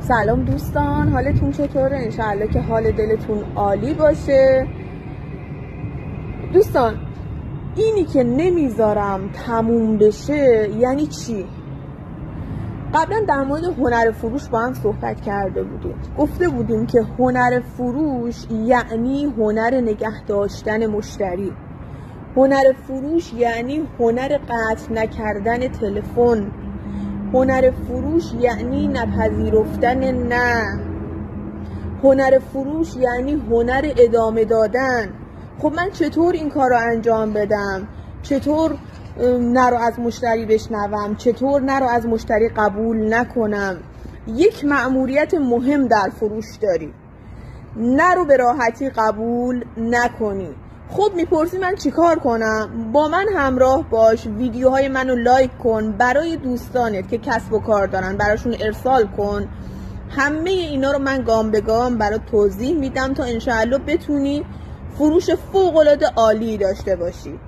سلام دوستان، حالتون چطوره؟ انشاءالله که حال دلتون عالی باشه. دوستان، اینی که نمیذارم تموم بشه یعنی چی؟ قبلا در مورد هنر فروش با هم صحبت کرده بودیم. گفته بودیم که هنر فروش یعنی هنر نگه داشتن مشتری. هنر فروش یعنی هنر قطع نکردن تلفن. هنر فروش یعنی نپذیرفتن نه. هنر فروش یعنی هنر ادامه دادن. خب من چطور این کار رو انجام بدم؟ چطور نه رو از مشتری بشنوم؟ چطور نه رو از مشتری قبول نکنم؟ یک مأموریت مهم در فروش داری، نه رو به راحتی قبول نکنی. خب میپرسی من چیکار کنم؟ با من همراه باش، ویدیوهای منو لایک کن، برای دوستانت که کسب و کار دارن براشون ارسال کن. همه اینا رو من گام به گام برات توضیح میدم تا انشاءالله بتونی فروش فوق‌العاده عالی داشته باشی.